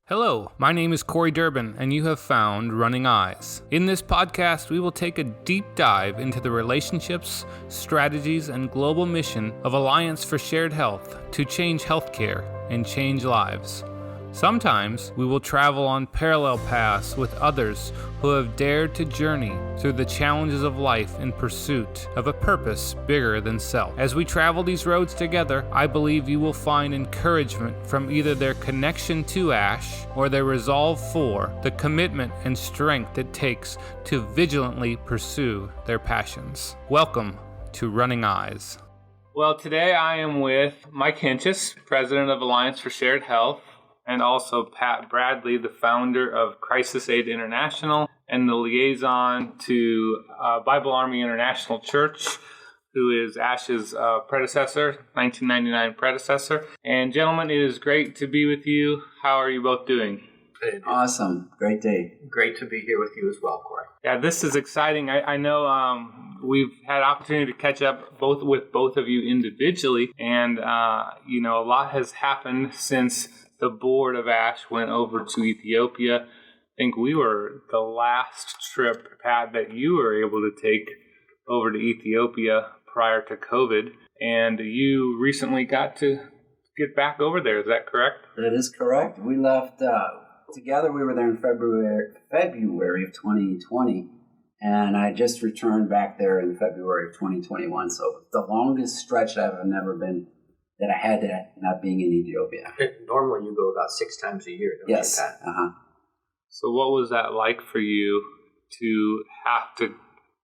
Hello, my name is Corey Durbin, and you have found Running Eyes. In this podcast, we will take a deep dive into the relationships, strategies, and global mission of Alliance for Shared Health to change healthcare and change lives. Sometimes we will travel on parallel paths with others who have dared to journey through the challenges of life in pursuit of a purpose bigger than self. As we travel these roads together, I believe you will find encouragement from either their connection to ASH or their resolve for the commitment and strength it takes to vigilantly pursue their passions. Welcome to Running Eyes. Well, today I am with Mike Hentges, President of Alliance for Shared Health, and also Pat Bradley, the founder of Crisis Aid International and the liaison to Bible Army International Church, who is ASH's predecessor, 1999 predecessor. And gentlemen, it is great to be with you. How are you both doing? Awesome. Great day. Great to be here with you as well, Corey. Yeah, this is exciting. I know we've had opportunity to catch up with both of you individually, and a lot has happened since the board of ASH went over to Ethiopia. I think we were the last trip, Pat, that you were able to take over to Ethiopia prior to COVID, and you recently got to get back over there. Is that correct? That is correct. We left together. We were there in February of 2020, and I just returned back there in February of 2021. So the longest stretch I've never been that I had that not being in Ethiopia. Normally you go about 6 times a year, don't you, Pat? So what was that like for you to have to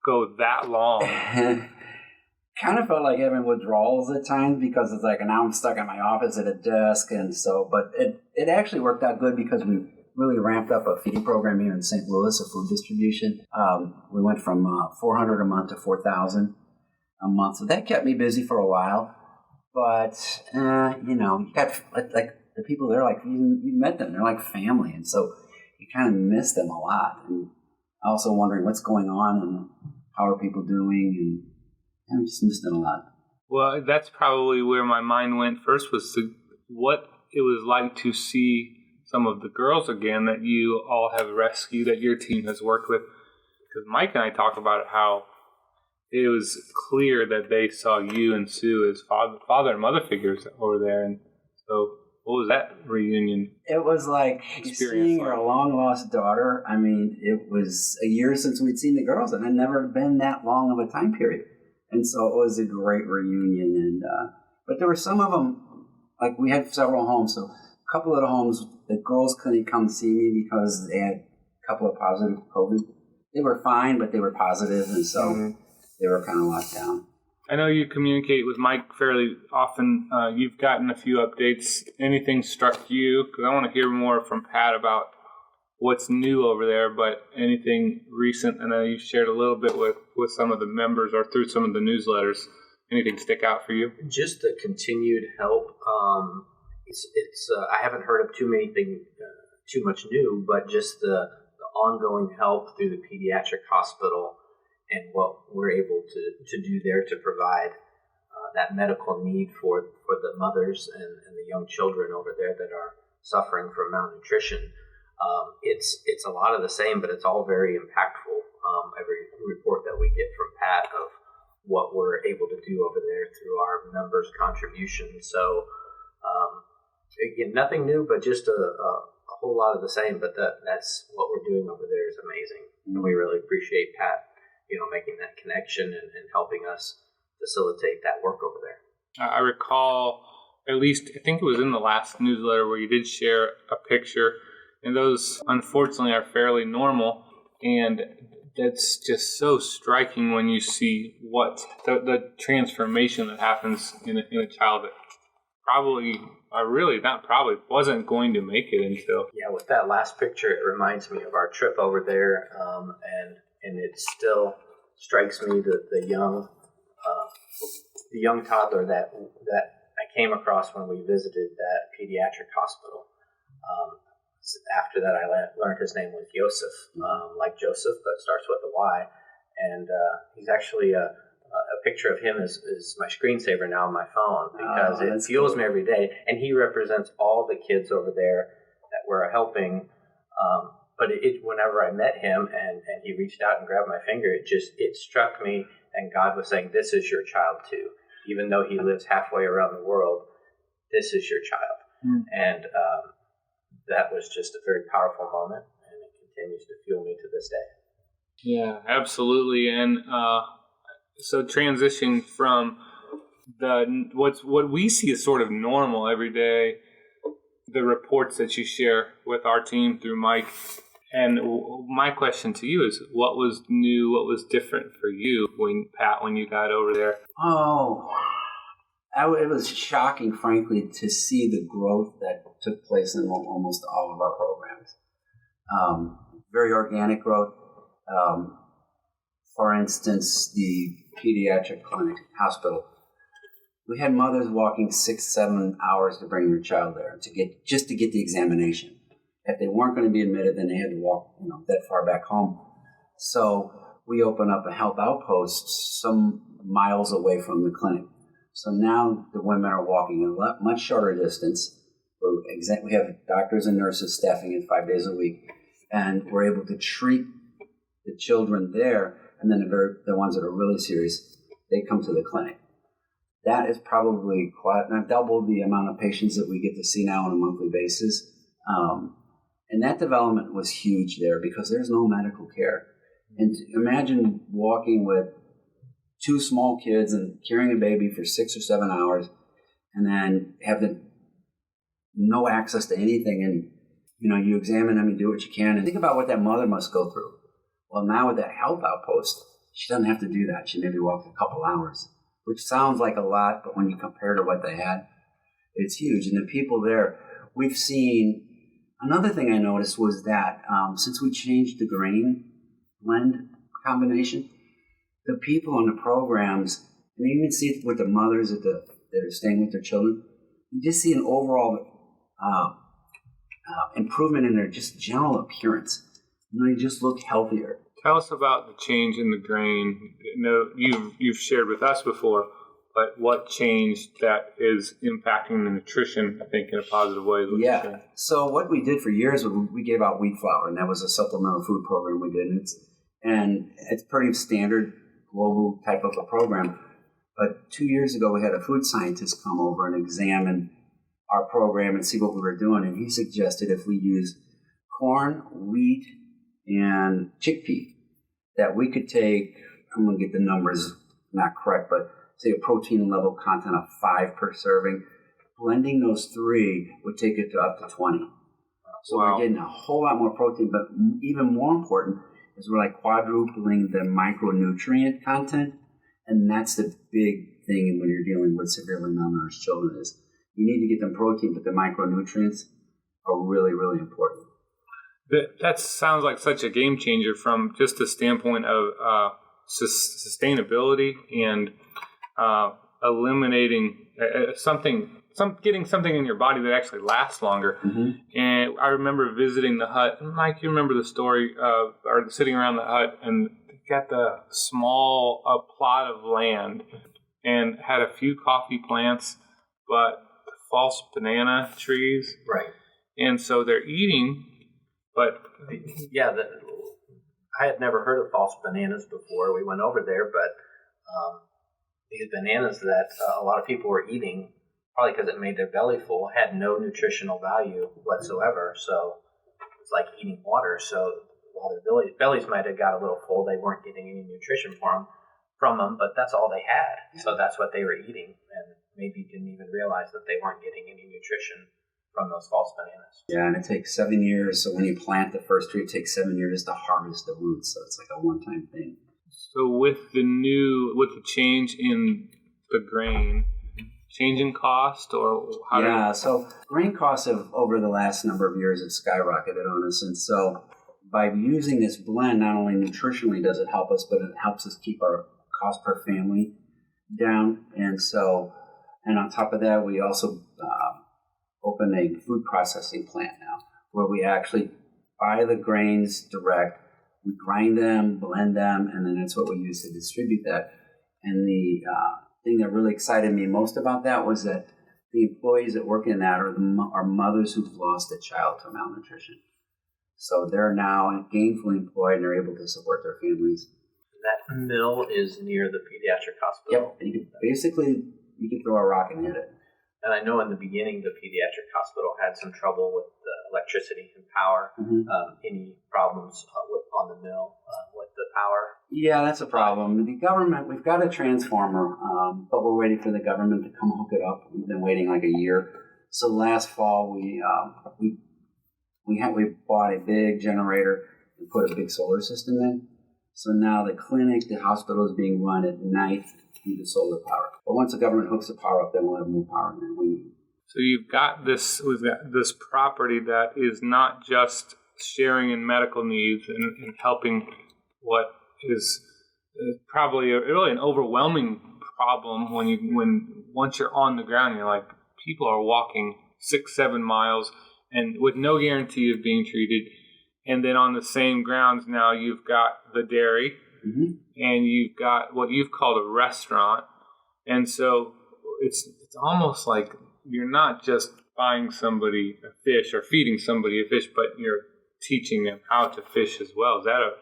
go that long? Kind of felt like having withdrawals at times because it's like now I'm stuck at my office at a desk, and so, but it actually worked out good because we really ramped up a feeding program here in St. Louis, a food distribution. We went from $400 a month to $4,000 a month, so that kept me busy for a while. But, you got, like, the people there, like, you met them. They're like family. And so you kind of miss them a lot. And also wondering what's going on and how are people doing. And I just missed them a lot. Well, that's probably where my mind went first, was to what it was like to see some of the girls again that you all have rescued, that your team has worked with. Because Mike and I talk about how it was clear that they saw you and Sue as father and mother figures over there. And so what was that reunion? It was like seeing your long-lost daughter. I mean, it was a year since we'd seen the girls, and it had never been that long of a time period. And so it was a great reunion. And but there were some of them, like we had several homes. So a couple of the homes, the girls couldn't come see me because they had a couple of positive COVID. They were fine, but they were positive, and so they were kind of locked down. I know you communicate with Mike fairly often. You've gotten a few updates. Anything struck you? Because I want to hear more from Pat about what's new over there, but anything recent. I know you shared a little bit with some of the members or through some of the newsletters. Anything stick out for you? Just the continued help. I haven't heard of too much new, but just the ongoing help through the pediatric hospital and what we're able to do there to provide that medical need for the mothers and the young children over there that are suffering from malnutrition. It's a lot of the same, but it's all very impactful. Every report that we get from Pat of what we're able to do over there through our members' contributions. So again, nothing new, but just a whole lot of the same. But that's what we're doing over there is amazing, and we really appreciate Pat, making that connection and helping us facilitate that work over there. I recall, at least I think it was in the last newsletter, where you did share a picture, and those unfortunately are fairly normal, and that's just so striking when you see what the transformation that happens in a child that wasn't going to make it until. Yeah, with that last picture, it reminds me of our trip over there, and it still strikes me that the young toddler that I came across when we visited that pediatric hospital. After that, I learned his name was Yosef, like Joseph, but starts with a Y. And he's actually a picture of him is my screensaver now on my phone because it fuels me every day. And he represents all the kids over there that were helping. But whenever I met him and he reached out and grabbed my finger, it struck me, and God was saying, this is your child too. Even though he lives halfway around the world, this is your child. Mm. And that was just a very powerful moment, and it continues to fuel me to this day. Yeah, absolutely. And so transitioning from what we see as sort of normal every day, the reports that you share with our team through Mike. And my question to you is, what was new, what was different for you when you got over there? It was shocking, frankly, to see the growth that took place in almost all of our programs. Very organic growth. For instance, the pediatric clinic hospital. We had mothers walking 6-7 hours to bring their child there to get the examination. If they weren't going to be admitted, then they had to walk, that far back home. So we opened up a health outpost some miles away from the clinic. So now the women are walking a much shorter distance. We have doctors and nurses staffing it 5 days a week, and we're able to treat the children there. And then the ones that are really serious, they come to the clinic. That is probably not double the amount of patients that we get to see now on a monthly basis. And that development was huge there because there's no medical care. And imagine walking with 2 small kids and carrying a baby for 6 or 7 hours and then having no access to anything. And, you examine them, you do what you can. And think about what that mother must go through. Well, now with that health outpost, she doesn't have to do that. She maybe walks a couple hours, which sounds like a lot, but when you compare to what they had, it's huge. And the people there, we've seen. Another thing I noticed was that since we changed the grain blend combination, the people in the programs, and you even see it with the mothers that are staying with their children, you just see an overall improvement in their just general appearance. They just look healthier. Tell us about the change in the grain. You've shared with us before, but what changed that is impacting the nutrition, I think, in a positive way? Yeah. So what we did for years, we gave out wheat flour, and that was a supplemental food program we did. And it's pretty standard global type of a program. But 2 years ago, we had a food scientist come over and examine our program and see what we were doing. And he suggested if we use corn, wheat, and chickpea, that we could take, I'm going to get the numbers not correct, but say a protein level content of 5 per serving. Blending those 3 would take it to up to 20. So We're getting a whole lot more protein, but even more important is we're like quadrupling the micronutrient content. And that's the big thing when you're dealing with severely malnourished children is you need to get them protein, but the micronutrients are really, really important. That sounds like such a game changer from just the standpoint of sustainability and eliminating getting something in your body that actually lasts longer. Mm-hmm. And I remember visiting the hut. Mike, you remember the story of sitting around the hut and got the small plot of land and had a few coffee plants, but false banana trees. Right. And so they're eating, but I had never heard of false bananas before. We went over there, but these bananas that a lot of people were eating, probably because it made their belly full, had no nutritional value whatsoever. So it's like eating water. So while their bellies might have got a little full, they weren't getting any nutrition from them, but that's all they had. So that's what they were eating, and maybe didn't even realize that they weren't getting any nutrition from those false bananas. Yeah, and it takes 7 years. So when you plant the first tree, it takes 7 years to harvest the roots. So it's like a one-time thing. So with the change in the grain, change in cost or how? Yeah, so grain costs have over the last number of years have skyrocketed on us, and so by using this blend, not only nutritionally does it help us, but it helps us keep our cost per family down. And on top of that, we also open a food processing plant now, where we actually buy the grains direct. We grind them, blend them, and then that's what we use to distribute that. And the thing that really excited me most about that was that the employees that work in that are mothers who've lost a child to malnutrition. So they're now gainfully employed and they're able to support their families. That mill is near the pediatric hospital. Yep. You can throw a rock and hit it. And I know in the beginning the pediatric hospital had some trouble with the electricity and power. Any problems on the mill with the power? Yeah, that's a problem. The government, we've got a transformer, but we're waiting for the government to come hook it up. We've been waiting like a year. So last fall we bought a big generator and put a big solar system in. So now the clinic, the hospital is being run at night through the solar power. But once the government hooks the power up, then we'll have more power than we need. So we've got this property that is not just sharing in medical needs and helping what is probably really an overwhelming problem when once you're on the ground, you're like, people are walking 6-7 miles and with no guarantee of being treated. And then on the same grounds now you've got the dairy and you've got what you've called a restaurant. And so it's almost like you're not just buying somebody a fish or feeding somebody a fish, but you're teaching them how to fish as well. Is that a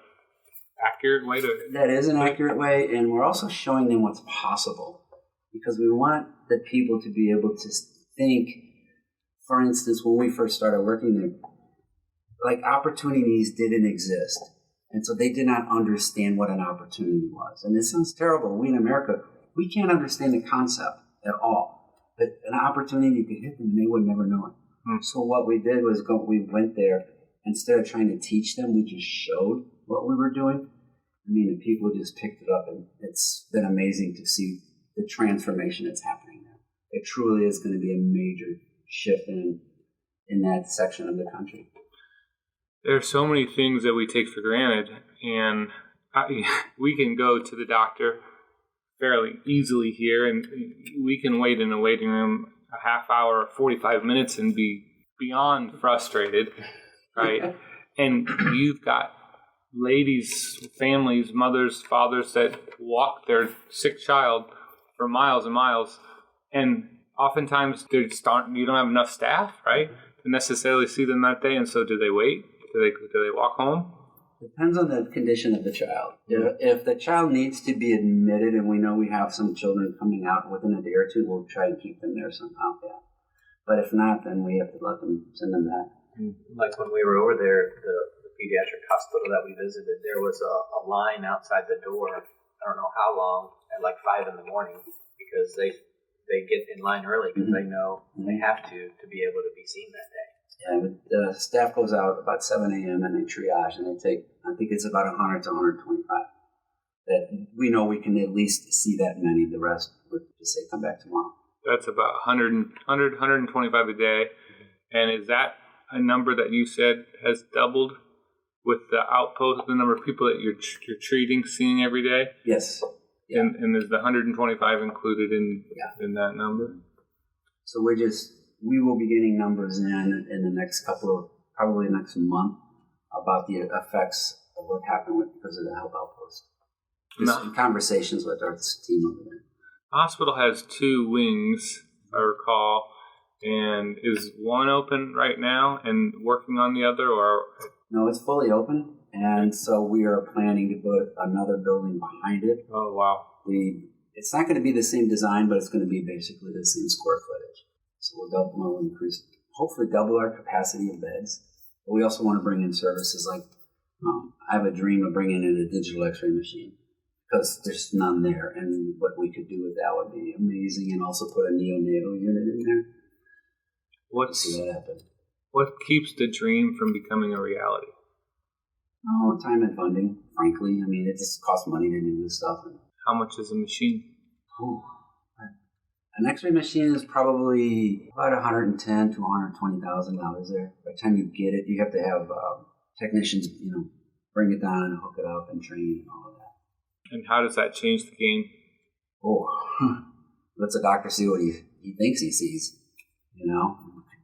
accurate way to... That is an accurate way, and we're also showing them what's possible because we want the people to be able to think. For instance, when we first started working there, like opportunities didn't exist, and so they did not understand what an opportunity was. And it sounds terrible. We in America, we can't understand the concept at all, but an opportunity could hit them and they would never know it. So what we did was we went there. Instead of trying to teach them, we just showed what we were doing. I mean, the people just picked it up, and it's been amazing to see the transformation that's happening there. It truly is going to be a major shift in that section of the country. There are so many things that we take for granted, and we can go to the doctor fairly easily here, and we can wait in a waiting room a half hour or 45 minutes and be beyond frustrated. Right, and you've got ladies, families, mothers, fathers that walk their sick child for miles and miles, and oftentimes you don't have enough staff, right, to necessarily see them that day. And so, do they wait? Do they walk home? Depends on the condition of the child. If the child needs to be admitted, and we know we have some children coming out within a day or two, we'll try and keep them there somehow. Yeah, but if not, then we have to send them back. Like when we were over there, the pediatric hospital that we visited, there was a line outside the door. I don't know how long, at like 5 a.m, because they get in line early because they know they have to be able to be seen that day. Yeah, but the staff goes out about 7 a.m. and they triage, and they take, I think it's about 100 to 125. That we know we can at least see that many. The rest would just say, come back tomorrow. That's about 125 a day. And is that a number that you said has doubled with the outpost, the number of people that you're treating, seeing every day? Yes. Yeah. And is the 125 included in that number? So we will be getting numbers in the next probably next month about the effects of what happened because of the health outpost. Just in conversations with our team over there. Hospital has 2 wings, I recall. And is one open right now and working on the other, or? No, it's fully open, and so we are planning to put another building behind it. Oh, wow. It's not going to be the same design, but it's going to be basically the same square footage. So we'll increase, hopefully double our capacity of beds. But we also want to bring in services like, I have a dream of bringing in a digital x-ray machine because there's none there. And what we could do with that would be amazing, and also put a neonatal unit in there. See that happen. What keeps the dream from becoming a reality? Oh, time and funding, frankly. I mean, it just costs money to do this stuff. How much is a machine? Oh, an x-ray machine is probably about $110,000 to $120,000 there. By the time you get it, you have to have technicians, bring it down and hook it up and train and all of that. And how does that change the game? Oh, lets the doctor see what he thinks he sees.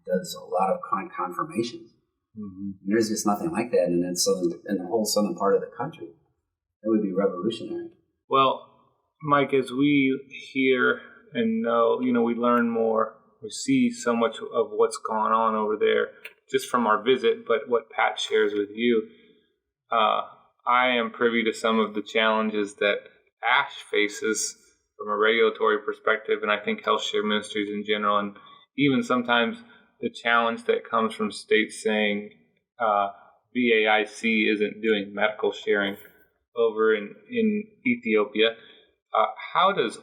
Does a lot of confirmations. Mm-hmm. There's just nothing like that in the whole southern part of the country. It would be revolutionary. Well, Mike, as we hear and know, we learn more we see so much of what's going on over there just from our visit, but what Pat shares with you. I am privy to some of the challenges that ASH faces from a regulatory perspective, and I think health share ministries in general, and even sometimes the challenge that comes from states saying BAIC isn't doing medical sharing over in Ethiopia. How does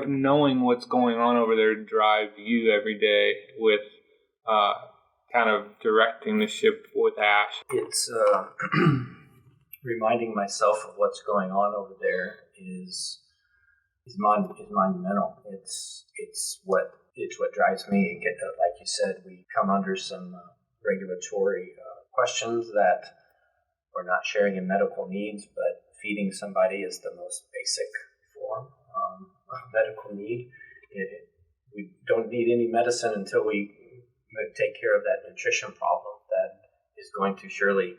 knowing what's going on over there drive you every day with kind of directing the ship with ASH? It's reminding myself of what's going on over there is monumental. It's what drives me. Like you said, we come under some regulatory questions that we're not sharing in medical needs, but feeding somebody is the most basic form of medical need. We don't need any medicine until we take care of that nutrition problem that is going to surely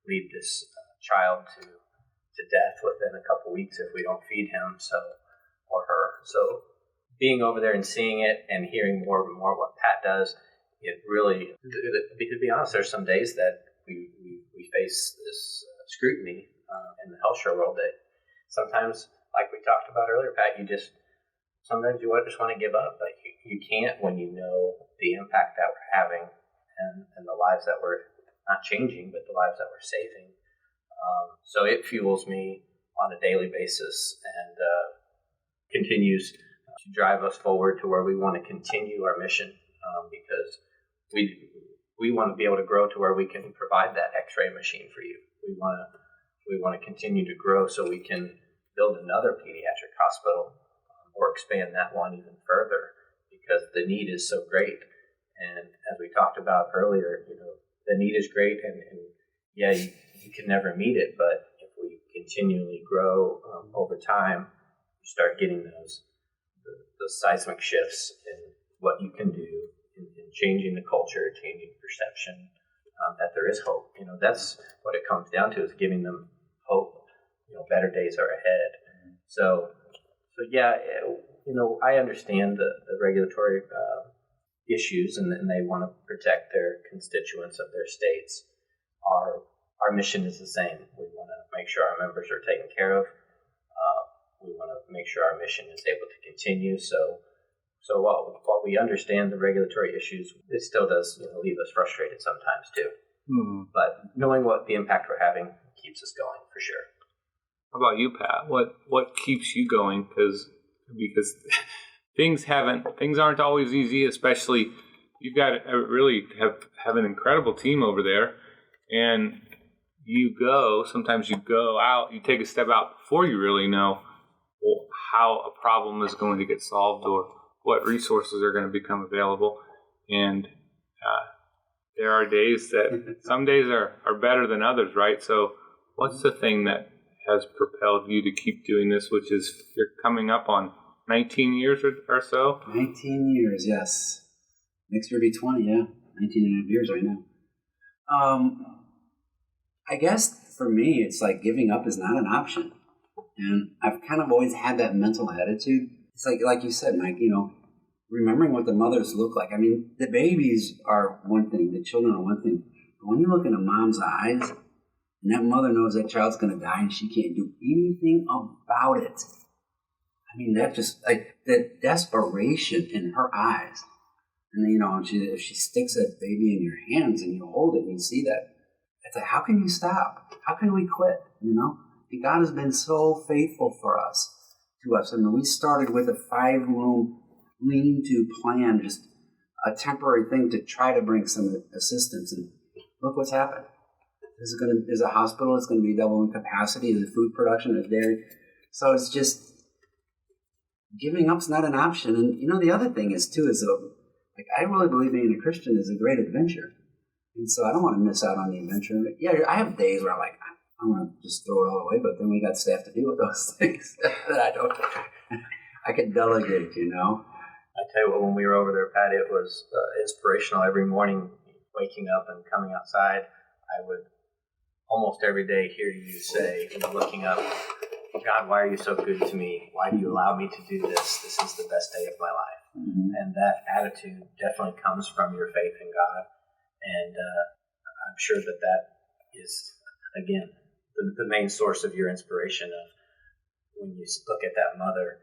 lead this child to death within a couple weeks if we don't feed him or her. So being over there and seeing it and hearing more and more what Pat does, it really, to be honest, there's some days that we face this scrutiny in the health share world that sometimes, like we talked about earlier, Pat, sometimes you just want to give up. Like you can't when you know the impact that we're having and the lives that we're not changing, but the lives that we're saving. So it fuels me on a daily basis and continues to drive us forward to where we want to continue our mission because we want to be able to grow to where we can provide that X-ray machine for you. We want to continue to grow so we can build another pediatric hospital or expand that one even further because the need is so great. And as we talked about earlier, the need is great and yeah, you can never meet it, but if we continually grow over time, you start getting those seismic shifts in what you can do in changing the culture, changing perception, that there is hope. That's what it comes down to, is giving them hope. Better days are ahead. So yeah, I understand the regulatory issues and they want to protect their constituents of their states. Our mission is the same. We want to make sure our members are taken care of. We want to make sure our mission is able to continue. So while we understand the regulatory issues, it still does leave us frustrated sometimes too. Mm-hmm. But knowing what the impact we're having keeps us going for sure. How about you, Pat? What keeps you going? Because things aren't always easy. Especially you've got to really have an incredible team over there, and sometimes you go out, you take a step out before you really know how a problem is going to get solved or what resources are going to become available. And there are days that some days are better than others, right? So what's the thing that has propelled you to keep doing this, which is you're coming up on 19 years or so? 19 years, yes. Next year will be 20, yeah. 19 and a half years right now. I guess for me, it's like giving up is not an option. And I've kind of always had that mental attitude. It's like you said, Mike, remembering what the mothers look like. I mean, the babies are one thing, the children are one thing. But when you look in a mom's eyes, and that mother knows that child's going to die and she can't do anything about it. I mean, that just, like, the desperation in her eyes. And then, if she sticks that baby in your hands and you hold it and you see that, it's like, how can you stop? How can we quit, And God has been so faithful to us. I mean, we started with a 5-room lean-to plan, just a temporary thing to try to bring some assistance. And look what's happened. Is a hospital. It's going to be double in capacity. There's food production. There's dairy. So it's just giving up's not an option. And the other thing is too I really believe being a Christian is a great adventure, and so I don't want to miss out on the adventure. Yeah, I have days where I'm like, I want to just throw it all away, but then we got staff to deal with those things that I can delegate. I tell you what, when we were over there, Pat, it was inspirational. Every morning, waking up and coming outside, I would almost every day hear you say, looking up, God, why are you so good to me? Why do you allow me to do this? This is the best day of my life. And that attitude definitely comes from your faith in God. And I'm sure that is, again, the main source of your inspiration of when you look at that mother.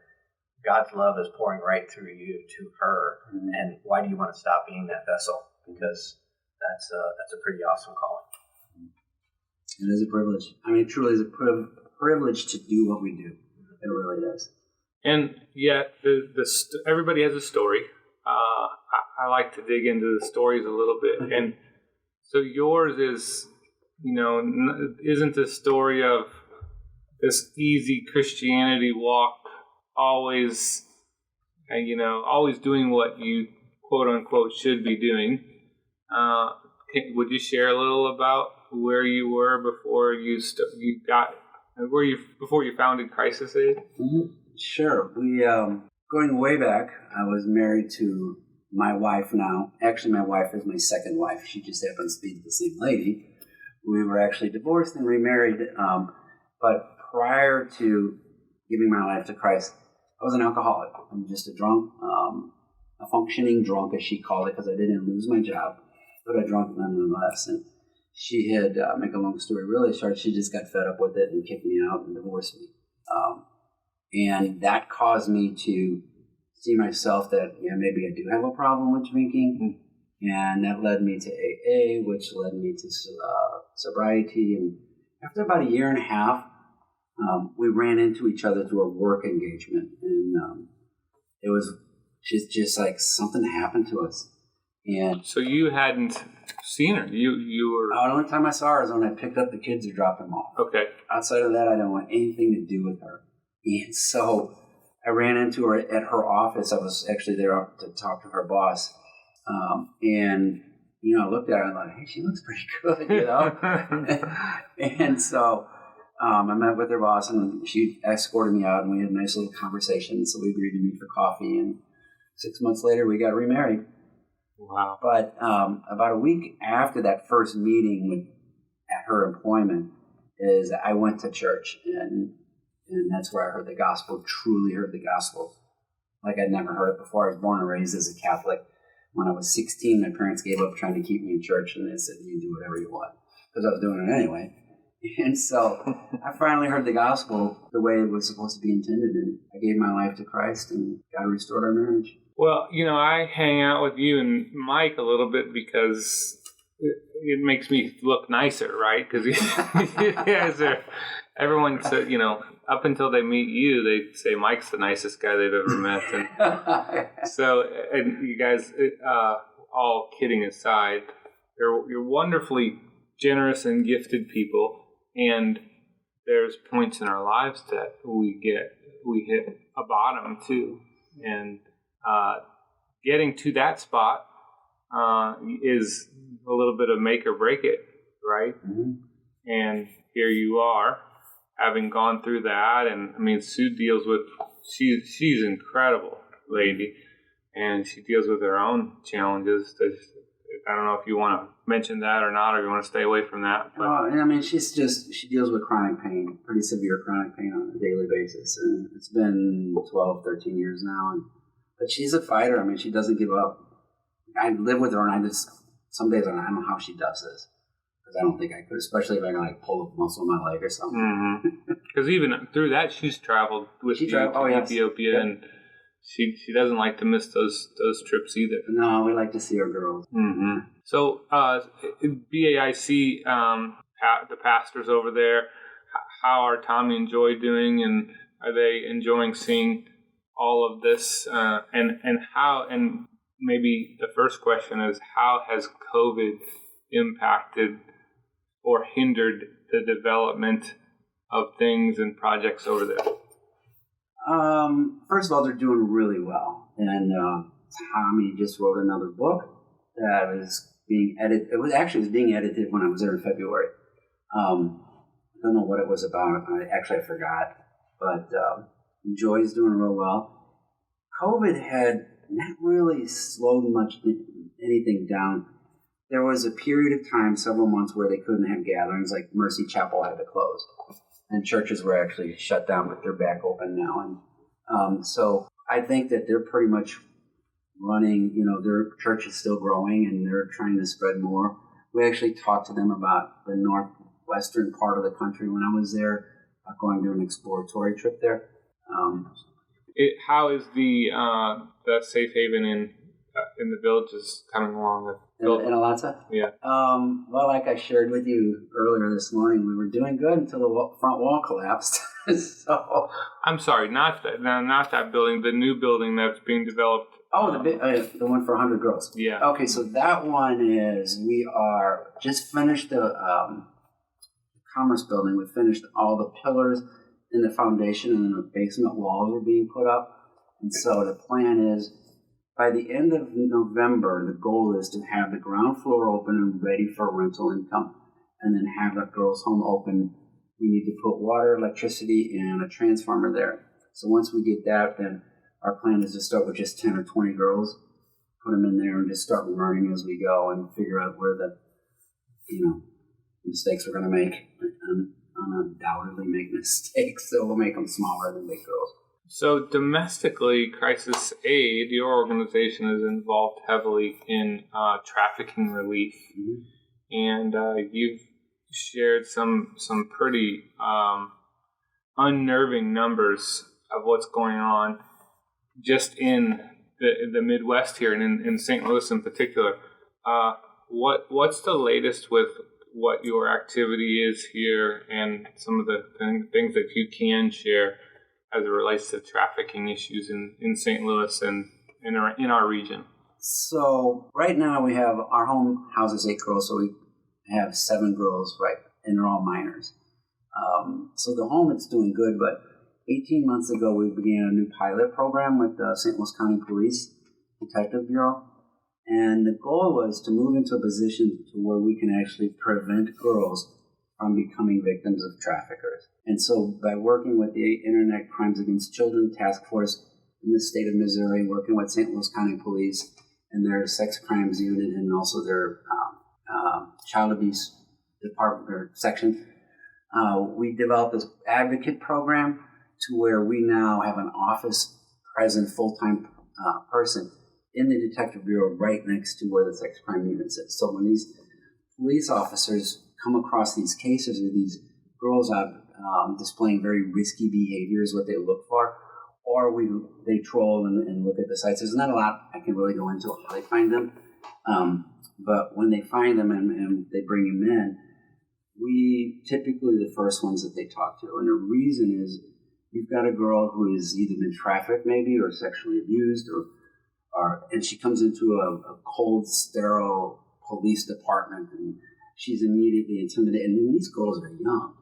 God's love is pouring right through you to her. And why do you want to stop being that vessel? Because that's a pretty awesome calling. It is a privilege. I mean, it truly is a privilege to do what we do. It really is. And yet, everybody has a story. I like to dig into the stories a little bit. And so yours is, isn't the story of this easy Christianity walk, always doing what you quote unquote should be doing. Would you share a little about where you were before before you founded Crisis Aid? Mm-hmm. Sure. We going way back, I was married to my wife now. Actually, my wife is my second wife. She just happens to be the same lady. We were actually divorced and remarried. But prior to giving my life to Christ, I was an alcoholic. I'm just a drunk, a functioning drunk, as she called it, because I didn't lose my job, but I drunk nonetheless. And she had, make a long story really short, she just got fed up with it and kicked me out and divorced me. And that caused me to see myself that, maybe I do have a problem with drinking. And that led me to AA, which led me to sobriety. And after about a year and a half, we ran into each other through a work engagement. And it was just like something happened to us. And so you hadn't seen her? You were... The only time I saw her is when I picked up the kids or dropped them off. Okay. Outside of that, I didn't want anything to do with her. And so I ran into her at her office. I was actually there to talk to her boss. And, I looked at her and I was like, hey, she looks pretty good, And so I met with her boss and she escorted me out and we had a nice little conversation. So we agreed to meet for coffee. And 6 months later, we got remarried. Wow. But about a week after that first meeting at her employment is I went to church and that's where I heard the gospel, truly heard the gospel. Like I'd never heard it before. I was born and raised as a Catholic. When I was 16, my parents gave up trying to keep me in church and they said, you can do whatever you want. Because I was doing it anyway. And so I finally heard the gospel the way it was supposed to be intended. And I gave my life to Christ and God restored our marriage. Well, I hang out with you and Mike a little bit because it makes me look nicer, right? Because you guys are, everyone said, up until they meet you, they say Mike's the nicest guy they've ever met. And so, and you guys, all kidding aside, you're wonderfully generous and gifted people. And there's points in our lives that we hit a bottom too. And getting to that spot is a little bit of make or break it, right? Mm-hmm. And here you are, having gone through that. And I mean, Sue deals with, she's an incredible lady, and she deals with her own challenges. I don't know if you want to mention that or not, or you want to stay away from that. But. I mean, she deals with chronic pain, pretty severe chronic pain on a daily basis. And it's been 12, 13 years now. But she's a fighter. I mean, she doesn't give up. I live with her, and some days I don't know how she does this. Because I don't think I could, especially if I can pull a muscle in my leg or something. Because even through that, she's traveled with you to Ethiopia, yep. And she doesn't like to miss those trips either. No, we like to see our girls. Mm-hmm. So BAIC, the pastors over there, how are Tommy and Joy doing, and are they enjoying seeing all of this? And how? And maybe the first question is, how has COVID impacted or hindered the development of things and projects over there? First of all, they're doing really well. And Tommy just wrote another book that was being edited. It was being edited when I was there in February. I don't know what it was about. I forgot. But Joy's doing real well. COVID had not really slowed anything down. There was a period of time, several months, where they couldn't have gatherings, like Mercy Chapel had to close. And churches were actually shut down, but they're back open now. And so I think that they're pretty much running, their church is still growing and they're trying to spread more. We actually talked to them about the northwestern part of the country when I was there, going to an exploratory trip there. How is the safe haven in the villages coming along? In Atlanta? Yeah. Well, like I shared with you earlier this morning, we were doing good until the front wall collapsed. So I'm sorry, not that building, the new building that's being developed. Oh, the one for 100 girls. Yeah. Okay, so that one is, we are just finished the Commerce building. We finished all the pillars in the foundation, and then the basement walls are being put up. And so the plan is, by the end of November, the goal is to have the ground floor open and ready for rental income, and then have that girls' home open. We need to put water, electricity, and a transformer there. So once we get that, then our plan is to start with just 10 or 20 girls, put them in there, and just start learning as we go and figure out where the, mistakes we're going to make. And undoubtedly make mistakes, so we'll make them smaller than big girls. So domestically, Crisis Aid, your organization is involved heavily in trafficking relief, and you've shared some pretty unnerving numbers of what's going on just in the Midwest here, and in St. Louis in particular. What's the latest with what your activity is here, and some of the things that you can share as it relates to trafficking issues in St. Louis and in our region? So right now we have, our home houses 8 girls, so we have 7 girls, right, and they're all minors. So the home, it's doing good, but 18 months ago we began a new pilot program with the St. Louis County Police Detective Bureau. And the goal was to move into a position to where we can actually prevent girls from becoming victims of traffickers. And so by working with the Internet Crimes Against Children Task Force in the state of Missouri, working with St. Louis County Police and their sex crimes unit, and also their child abuse department or section, we developed this advocate program to where we now have an office present full-time person in the Detective Bureau right next to where the sex crime unit sits. So when these police officers come across these cases where these girls out displaying very risky behaviors, what they look for, or they troll and look at the sites. There's not a lot I can really go into how they find them, but when they find them and they bring them in, we typically the first ones that they talk to. And the reason is, you've got a girl who has either been trafficked maybe or sexually abused, and she comes into a cold, sterile police department, and she's immediately intimidated. And these girls are young,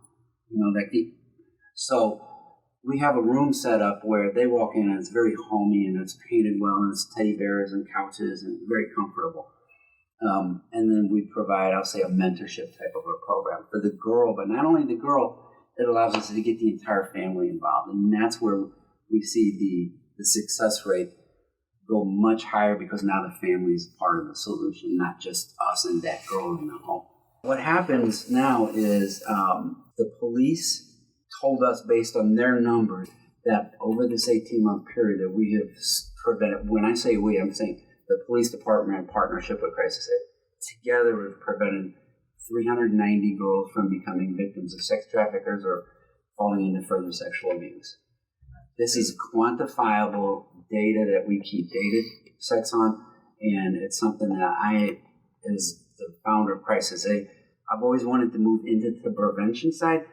so we have a room set up where they walk in and it's very homey and it's painted well and it's teddy bears and couches and very comfortable. And then we provide, I'll say, a mentorship type of a program for the girl, but not only the girl, it allows us to get the entire family involved. And that's where we see the success rate go much higher, because now the family is part of the solution, not just us and that girl in the home. What happens now is the police told us, based on their numbers, that over this 18-month period that we have prevented, when I say we, I'm saying the police department in partnership with Crisis Aid, together we've prevented 390 girls from becoming victims of sex traffickers or falling into further sexual abuse. This is quantifiable data that we keep data sets on, and it's something that I, as the founder of Crisis Aid, I've always wanted to move into the prevention side,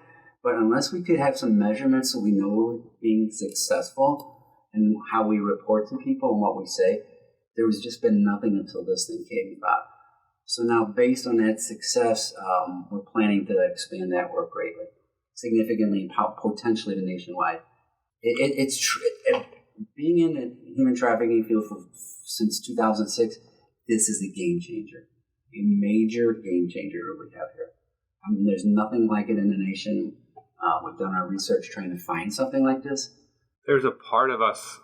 but unless we could have some measurements so we know we're being successful and how we report to people and what we say, there was just been nothing until this thing came about. So now, based on that success, we're planning to expand that work greatly, significantly, potentially to nationwide. Being in the human trafficking field since 2006, this is a game changer, a major game changer we have here. I mean, there's nothing like it in the nation. We've done our research trying to find something like this. There's a part of us,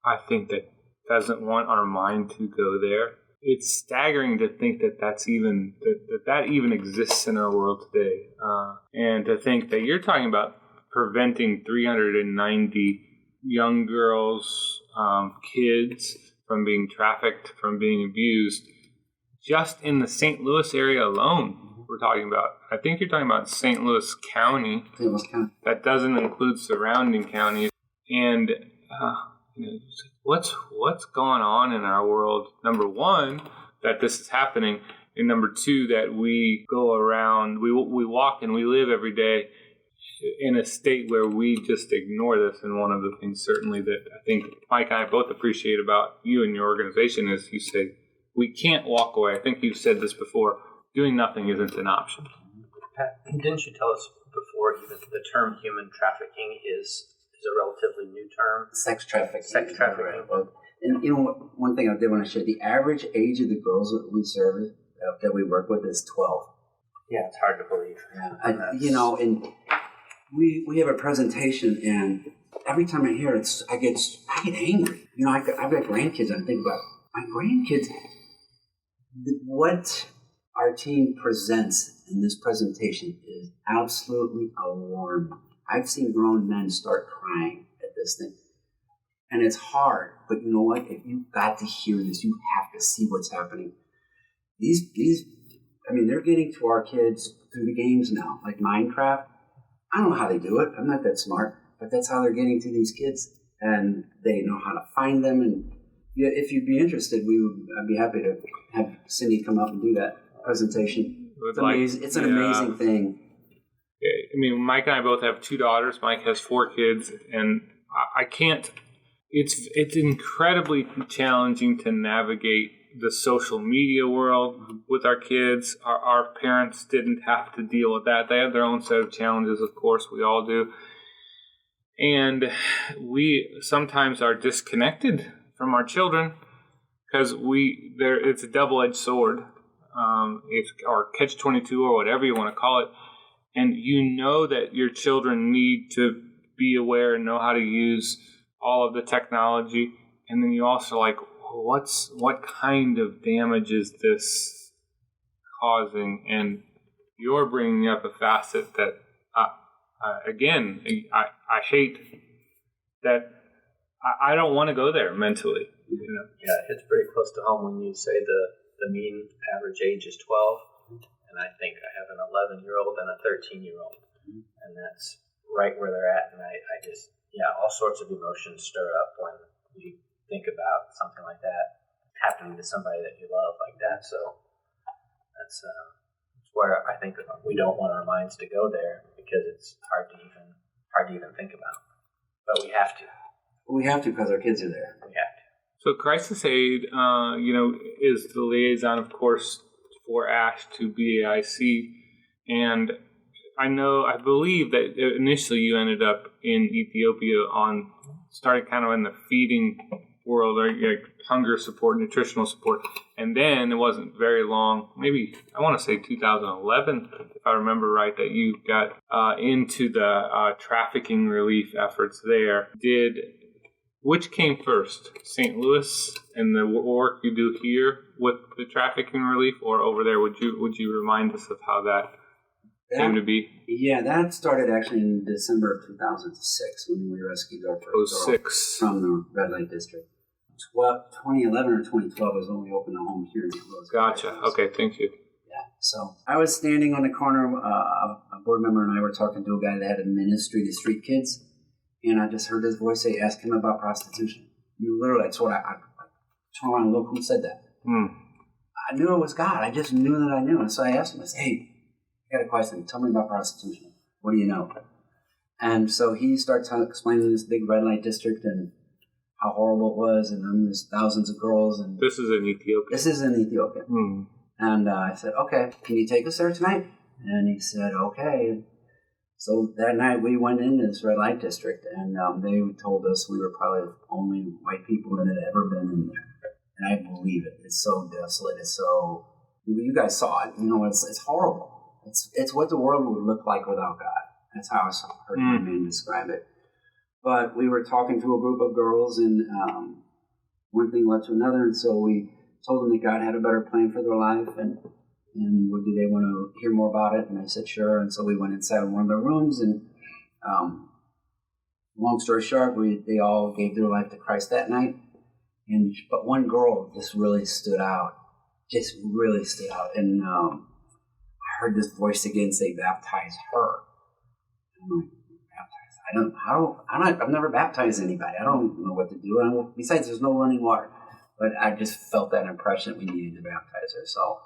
I think, that doesn't want our mind to go there. It's staggering to think that even exists in our world today, and to think that you're talking about preventing 390 young girls, kids from being trafficked, from being abused. Just in the St. Louis area alone, we're talking about. I think you're talking about St. Louis County. St. Louis County. That doesn't include surrounding counties. And what's going on in our world? Number one, that this is happening, and number two, that we go around, we walk and we live every day in a state where we just ignore this. And one of the things certainly that I think Mike and I both appreciate about you and your organization is you say we can't walk away. I think you've said this before. Doing nothing isn't an option. Pat, didn't you tell us before even the term human trafficking is a relatively new term? Sex trafficking. Sex trafficking. And one thing I did want to share, the average age of the girls that we serve, that we work with, is 12. Yeah, it's hard to believe. Yeah, and we have a presentation, and every time I hear it, I get angry. I've got grandkids, and I think about my grandkids. What our team presents in this presentation is absolutely alarming. I've seen grown men start crying at this thing. And it's hard, but you know what? If you've got to hear this, you have to see what's happening. They're getting to our kids through the games now, like Minecraft. I don't know how they do it. I'm not that smart, but that's how they're getting to these kids. And they know how to find them. And if you'd be interested, I'd be happy to have Cindy come up and do that presentation. It's amazing. It's an amazing thing. Mike and I both have 2 daughters. Mike has 4 kids, and I can't. It's incredibly challenging to navigate the social media world with our kids. Our parents didn't have to deal with that. They have their own set of challenges, of course. We all do. And we sometimes are disconnected from our children because it's a double-edged sword. It's or catch-22 or whatever you want to call it. And you know that your children need to be aware and know how to use all of the technology. And then you also what kind of damage is this causing? And you're bringing up a facet that, again, I hate that. I don't want to go there mentally. Yeah, it's pretty close to home when you say the mean average age is 12. And I think I have an 11-year-old and a 13-year-old. And that's right where they're at. And I just, all sorts of emotions stir up when you think about something like that happening to somebody that you love like that. So that's where I think we don't want our minds to go there because it's hard to even think about. But we have to. We have to because our kids are there. We have to. So Crisis Aid, is the liaison, of course, for ASH to BAIC, and I believe that initially you ended up in Ethiopia started kind of in the feeding world, like hunger support, nutritional support, and then it wasn't very long, maybe I want to say 2011, if I remember right, that you got into the trafficking relief efforts there. Which came first, St. Louis and the work you do here with the trafficking relief, or over there? Would you remind us of how that came to be? Yeah, that started actually in December of 2006 when we rescued our first girl from the red light district. 2011 or 2012 is when we opened a home here in St. Louis. Gotcha. Okay, thank you. Yeah, so I was standing on the corner. A board member and I were talking to a guy that had a ministry to street kids. And I just heard this voice say, ask him about prostitution. Literally, that's what I turned around and looked, who said that? I knew it was God. I just knew that I knew. And so I asked him, I said, hey, I got a question. Tell me about prostitution. What do you know? And so he started explaining this big red light district and how horrible it was. And then there's thousands of girls. And this is in Ethiopia. This is in Ethiopia. And I said, okay, can you take us there tonight? And he said, okay. So that night we went into this red light district, and they told us we were probably the only white people that had ever been in there. And I believe it. It's so desolate. It's so... You guys saw it. It's horrible. It's what the world would look like without God. That's how I heard my man describe it. But we were talking to a group of girls, and one thing led to another, and so we told them that God had a better plan for their life, and do they want to hear more about it? And they said, sure. And so we went inside one of their rooms, and long story short, they all gave their life to Christ that night. But one girl just really stood out, and I heard this voice again say, "Baptize her." I'm like, I've never baptized anybody. I don't know what to do. Besides, there's no running water. But I just felt that impression that we needed to baptize her. So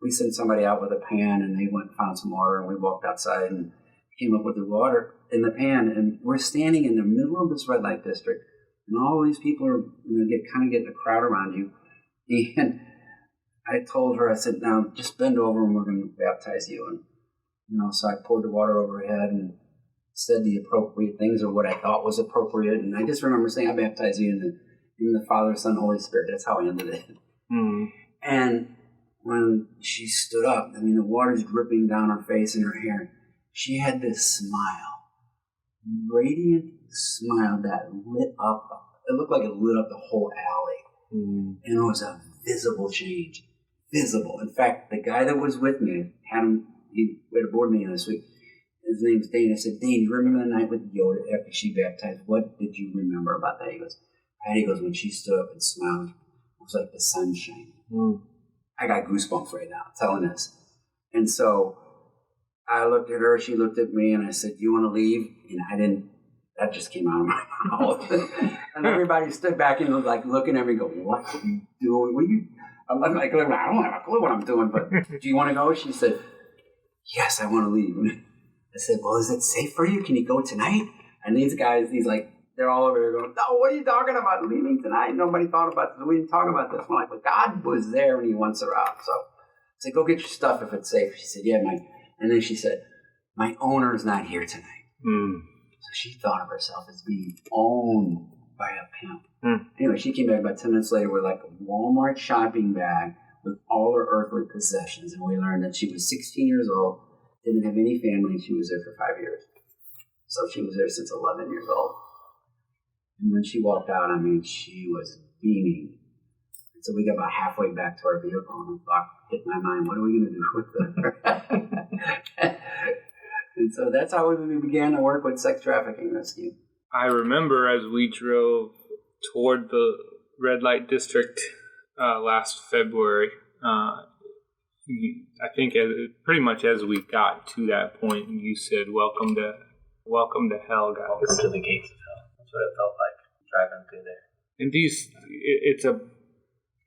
we sent somebody out with a pan, and they went and found some water, and we walked outside and came up with the water in the pan. And we're standing in the middle of this red light district, and all these people are getting a crowd around you. And I told her, I said, "Now just bend over, and we're going to baptize you." And so I poured the water over her head and said the appropriate things, or what I thought was appropriate. And I just remember saying, "I baptize you in the Father, Son, Holy Spirit." That's how I ended it. Mm. And when she stood up, the water's dripping down her face and her hair. She had this smile, radiant smile that lit up. It looked like it lit up the whole alley. Mm. And it was a visible change. Visible. In fact, the guy that was with me, we had a board meeting this week. His name's Dane. I said, "Dane, you remember the night with Yoda after she baptized? What did you remember about that?" He goes, "Patty," goes, "when she stood up and smiled, it was like the sun shining." Mm. I got goosebumps right now telling this. And so I looked at her, she looked at me, and I said, "Do you want to leave?" And I didn't. That just came out of my mouth. And everybody stood back and was like looking at me, go, "What are you doing? I'm like, "I don't have a clue what I'm doing, but do you want to go?" She said, "Yes, I want to leave." I said, "Well, is it safe for you? Can you go tonight?" And these guys, they're all over there going, "No, what are you talking about? Leaving tonight? Nobody thought about this. We didn't talk about this." I'm like, "But God was there when He wants her out." So I said, "Go get your stuff if it's safe." She said, "Yeah, Mike." And then she said, "My owner's not here tonight." Mm. So she thought of herself as being owned by a pimp. Mm. Anyway, she came back about 10 minutes later with like a Walmart shopping bag with all her earthly possessions. And we learned that she was 16 years old, didn't have any family, and she was there for 5 years. So she was there since 11 years old. And when she walked out, she was beaming. And so we got about halfway back to our vehicle, and the thought hit my mind, what are we going to do with her? And so that's how we began to work with sex trafficking rescue. I remember as we drove toward the red light district last February, I think pretty much as we got to that point, you said, welcome to hell, guys. Welcome to the gates of hell. That's what it felt like driving through there. And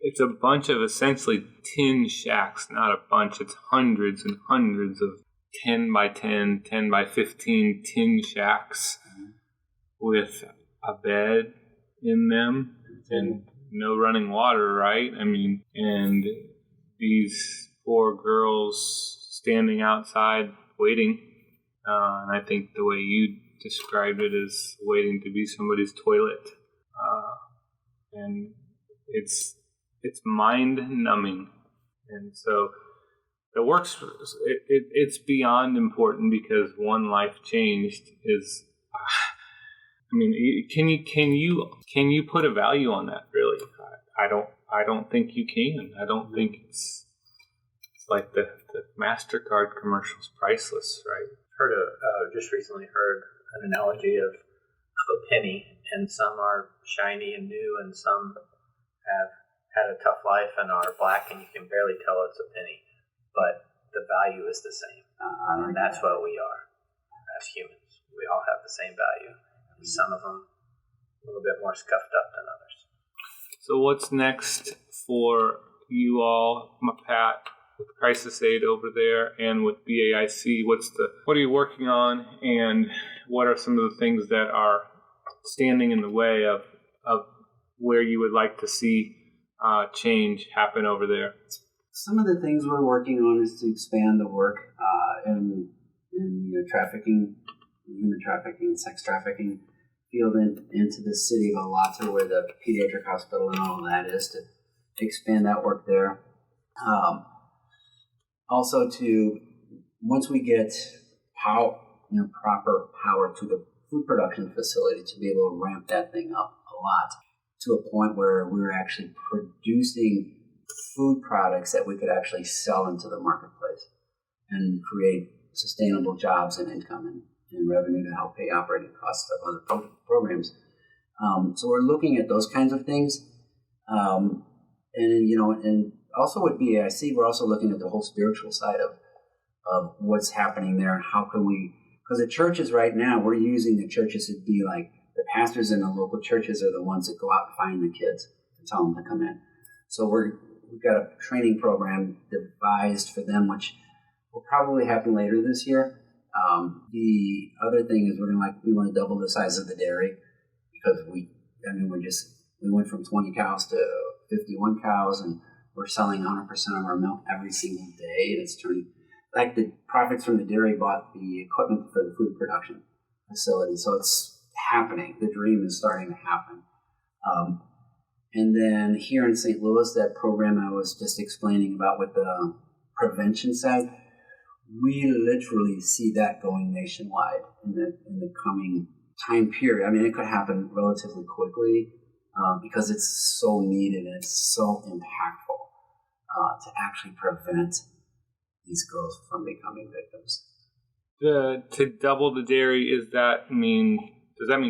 it's a bunch of essentially tin shacks, not a bunch. It's hundreds and hundreds of 10 by 10, 10 by 15 tin shacks with a bed in them and no running water, right? And these poor girls standing outside waiting. And I think the way you described it is waiting to be somebody's toilet. And it's mind-numbing. And so the work's it's beyond important because one life changed is. Can you put a value on that? Really, I don't think you can. I don't think it's like the MasterCard commercial's priceless, right? Just recently heard an analogy of a penny, and some are shiny and new, and some have had a tough life and are black, and you can barely tell it's a penny, but the value is the same, and that's what we are as humans. We all have the same value. Some of them a little bit more scuffed up than others. So what's next for you all, Pat, with Crisis Aid over there and with BAIC? What are you working on, and what are some of the things that are standing in the way of where you would like to see change happen over there? Some of the things we're working on is to expand the work in trafficking, human trafficking, sex trafficking field into the city of Alata, where the pediatric hospital and all of that is, to expand that work there. Also, once we get proper power to the food production facility, to be able to ramp that thing up a lot to a point where we're actually producing food products that we could actually sell into the marketplace and create sustainable jobs and income and revenue to help pay operating costs of other programs. So we're looking at those kinds of things. And also with BAIC, we're also looking at the whole spiritual side of what's happening there and how can we, because the churches right now, we're using the churches to be like, the pastors in the local churches are the ones that go out and find the kids and tell them to come in. So we've got a training program devised for them, which will probably happen later this year. The other thing is we want to double the size of the dairy because we went from 20 cows to 51 cows, and we're selling 100% of our milk every single day. And it's turning, like the profits from the dairy bought the equipment for the food production facility. So it's happening. The dream is starting to happen. And then here in St. Louis, that program I was just explaining about with the prevention side, we literally see that going nationwide in the coming time period. I mean, it could happen relatively quickly because it's so needed and it's so impactful to actually prevent these girls from becoming victims. To double the dairy, does that mean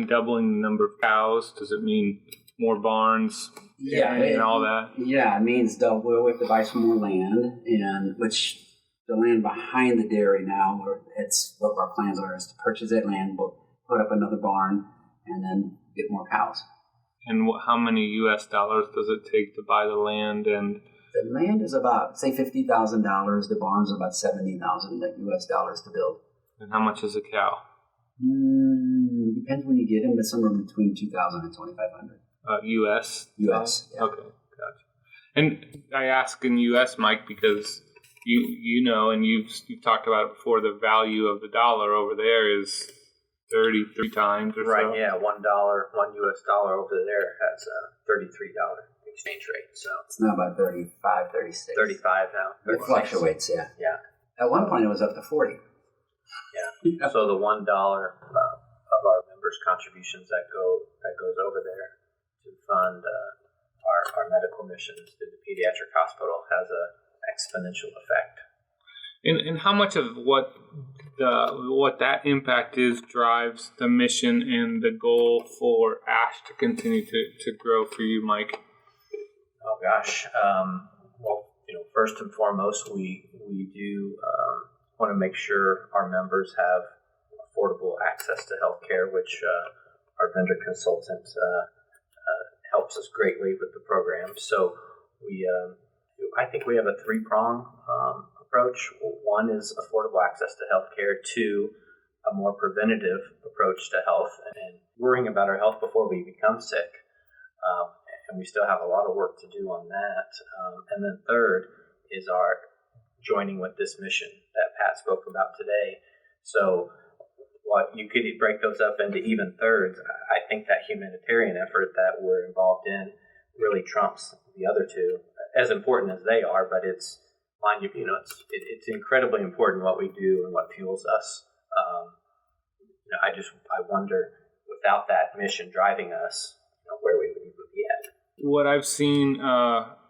doubling the number of cows? Does it mean more barns? And all that? Yeah, it means double. We have to buy some more land, and which the land behind the dairy now, it's what our plans are, is to purchase that land, we'll put up another barn, and then get more cows. And how many U.S. dollars does it take to buy the land? And the land is about, say, $50,000. The barn's about $70,000 U.S. dollars to build. And how much is a cow? Depends when you get them, but somewhere between $2,000 and $2,500. U.S. U.S. Yeah. Okay, gotcha. And I ask in U.S., Mike, because you know, and you've talked about it before, the value of the dollar over there is 33 times or right, so. Right, yeah, $1 U.S. dollar over there has a $33 exchange rate. So it's now about 35, 36. 35 now. 36. It fluctuates, yeah. Yeah. At one point, it was up to 40. Yeah. So the $1 of our members' contributions that goes over there to fund our medical missions to the pediatric hospital has a exponential effect. And how much of what that impact is drives the mission and the goal for ASH to continue to grow for you, Mike? Oh gosh. Well, first and foremost, we do want to make sure our members have affordable access to healthcare, which our vendor consultant helps us greatly with the program. So I think we have a three-prong approach. One is affordable access to healthcare. Two, a more preventative approach to health and worrying about our health before we become sick. And we still have a lot of work to do on that. And then third is our joining with this mission that Pat spoke about today. So what you could break those up into even thirds. I think that humanitarian effort that we're involved in really trumps the other two, as important as they are, but it's incredibly important what we do and what fuels us. I wonder, without that mission driving us, where we would be at. What I've seen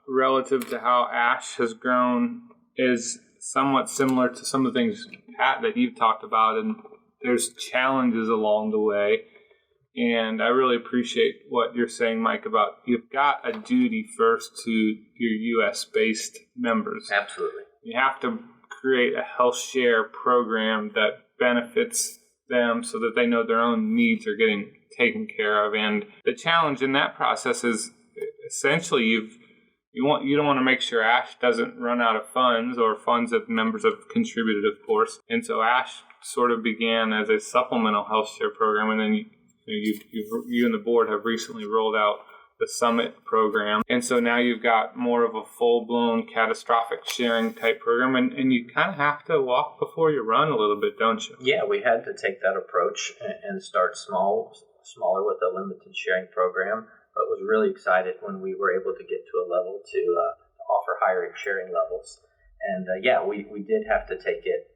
relative to how ASH has grown is somewhat similar to some of the things, Pat, that you've talked about, and there's challenges along the way. And I really appreciate what you're saying, Mike, about you've got a duty first to your U.S.-based members. Absolutely. You have to create a health share program that benefits them so that they know their own needs are getting taken care of. And the challenge in that process is essentially you don't want to make sure ASH doesn't run out of funds, or funds that members have contributed, of course. And so ASH sort of began as a supplemental health share program, and then you and the board have recently rolled out the Summit program. And so now you've got more of a full-blown catastrophic sharing type program, and you kind of have to walk before you run a little bit, don't you? Yeah, we had to take that approach and start smaller with a limited sharing program, but was really excited when we were able to get to a level to offer higher sharing levels. And we did have to take it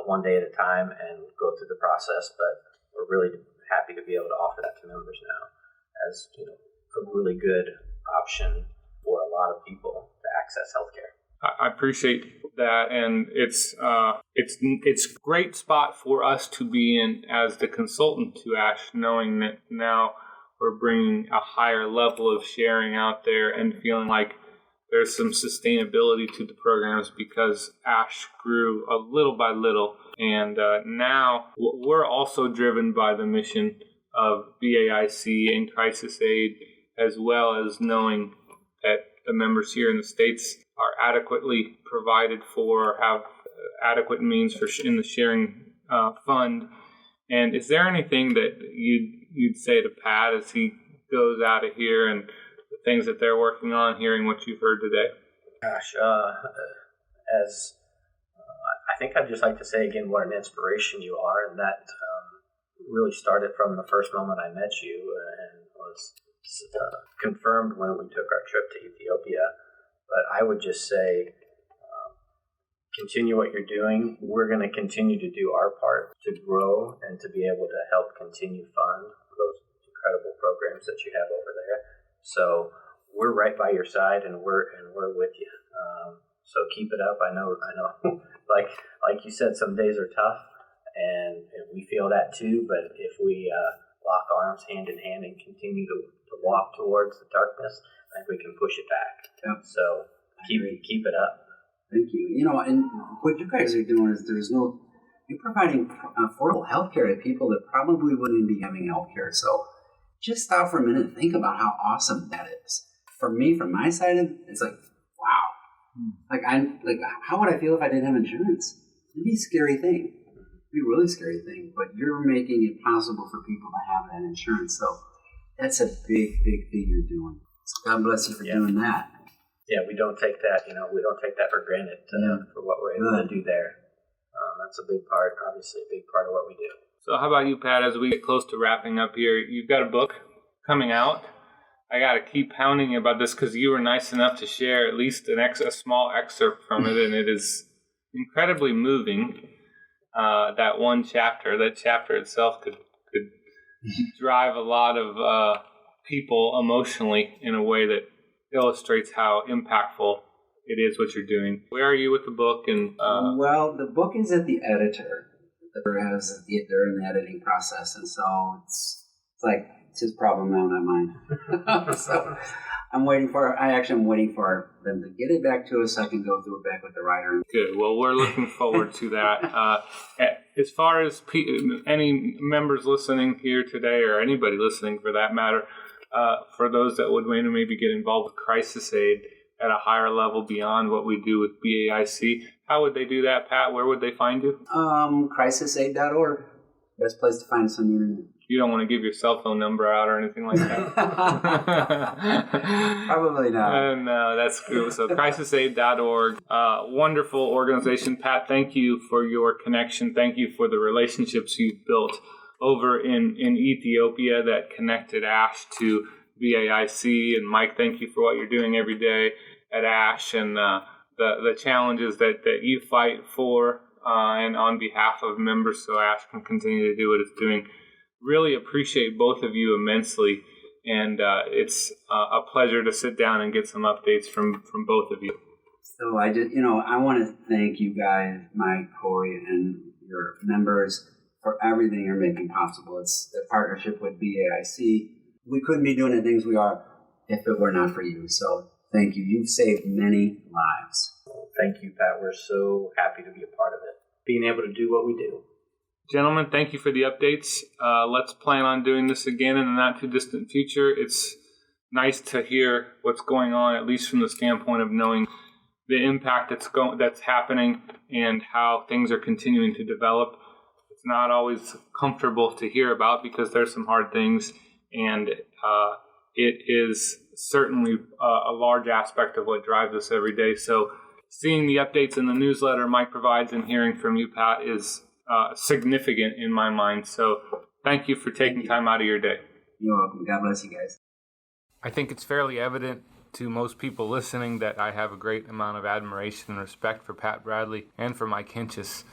one day at a time and go through the process, but we're really happy to be able to offer that to members now as a really good option for a lot of people to access healthcare. I appreciate that, and it's a great spot for us to be in as the consultant to ASH, knowing that now we're bringing a higher level of sharing out there and feeling like there's some sustainability to the programs because ASH grew a little by little. And now we're also driven by the mission of BAIC and crisis aid, as well as knowing that the members here in the States are adequately provided for, have adequate means for in the sharing fund. And is there anything that you'd say to Pat as he goes out of here and the things that they're working on, hearing what you've heard today? Gosh, I think I'd just like to say again what an inspiration you are, and that really started from the first moment I met you and was confirmed when we took our trip to Ethiopia. But I would just say, continue what you're doing. We're going to continue to do our part to grow and to be able to help continue fund those incredible programs that you have over there. So we're right by your side, and we're with you. So keep it up. I know. like you said, some days are tough, and we feel that too. But if we lock arms hand in hand and continue to walk towards the darkness, I think we can push it back. Yep. So keep it up. Thank you. And what you guys are doing is you're providing affordable health care to people that probably wouldn't be having health care. So just stop for a minute and think about how awesome that is. For me, from my side, it's like, wow. How would I feel if I didn't have insurance? It'd be a scary thing. It'd be a really scary thing. But you're making it possible for people to have that insurance. So that's a big, big thing you're doing. So God bless you for doing that. Yeah, we don't take that. We don't take that for granted for what we're able to do there. That's a big part, obviously, a big part of what we do. So how about you, Pat, as we get close to wrapping up here? You've got a book coming out. I got to keep pounding you about this because you were nice enough to share at least a small excerpt from it, and it is incredibly moving. That one chapter, that chapter itself could drive a lot of people emotionally in a way that illustrates how impactful it is what you're doing. Where are you with the book? And well, the book is at the editor. They're in the editing process, and so it's like it's his problem now, not mine. So I'm waiting for them to get it back to us so I can go through it back with the writer. Good. Well, we're looking forward to that. As far as any members listening here today, or anybody listening for that matter, for those that would maybe get involved with crisis aid at a higher level beyond what we do with BAIC, how would they do that, Pat? Where would they find you? Crisisaid.org. Best place to find us on the internet. You don't want to give your cell phone number out or anything like that? Probably not. No, that's cool. So crisisaid.org. Wonderful organization. Pat, thank you for your connection. Thank you for the relationships you've built over in Ethiopia that connected ASH to BAIC. And Mike, thank you for what you're doing every day at ASH and the challenges that you fight for and on behalf of members so ASH can continue to do what it's doing. Really appreciate both of you immensely, and it's a pleasure to sit down and get some updates from both of you. So I want to thank you guys, Mike, Corey, and your members for everything you're making possible. It's the partnership with BAIC. We couldn't be doing the things we are if it were not for you. So thank you. You've saved many lives. Thank you, Pat. We're so happy to be a part of it, being able to do what we do. Gentlemen, thank you for the updates. Let's plan on doing this again in the not-too-distant future. It's nice to hear what's going on, at least from the standpoint of knowing the impact that's happening and how things are continuing to develop. It's not always comfortable to hear about because there's some hard things, and it is certainly a large aspect of what drives us every day. So seeing the updates in the newsletter Mike provides and hearing from you, Pat, is significant in my mind. So thank you for taking time out of your day. You're welcome. God bless you guys. I think it's fairly evident to most people listening that I have a great amount of admiration and respect for Pat Bradley and for Mike Hentges.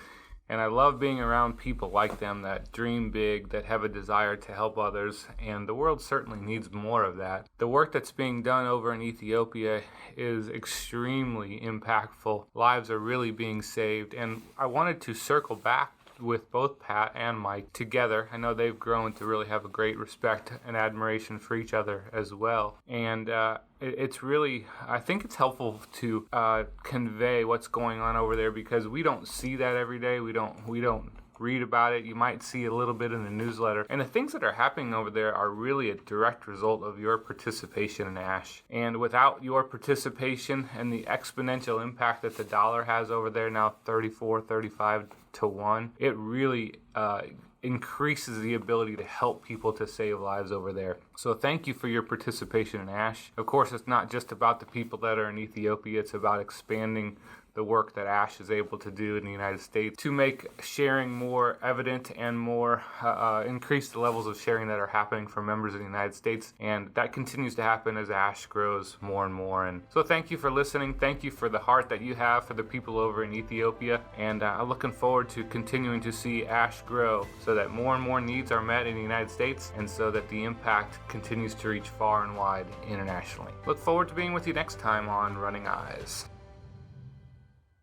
And I love being around people like them that dream big, that have a desire to help others, and the world certainly needs more of that. The work that's being done over in Ethiopia is extremely impactful. Lives are really being saved, and I wanted to circle back with both Pat and Mike together. I know they've grown to really have a great respect and admiration for each other as well. And it's really, I think it's helpful to convey what's going on over there, because we don't see that every day. We don't read about it. You might see a little bit in the newsletter. And the things that are happening over there are really a direct result of your participation in ASH. And without your participation and the exponential impact that the dollar has over there, now 35 to 1, it really increases the ability to help people to save lives over there. So thank you for your participation in ASH. Of course, it's not just about the people that are in Ethiopia. It's about expanding the work that ASH is able to do in the United States to make sharing more evident and more increase the levels of sharing that are happening for members of the United States. And that continues to happen as ASH grows more and more. And so thank you for listening. Thank you for the heart that you have for the people over in Ethiopia. And I'm looking forward to continuing to see ASH grow so that more and more needs are met in the United States, and so that the impact continues to reach far and wide internationally. Look forward to being with you next time on Running Eyes.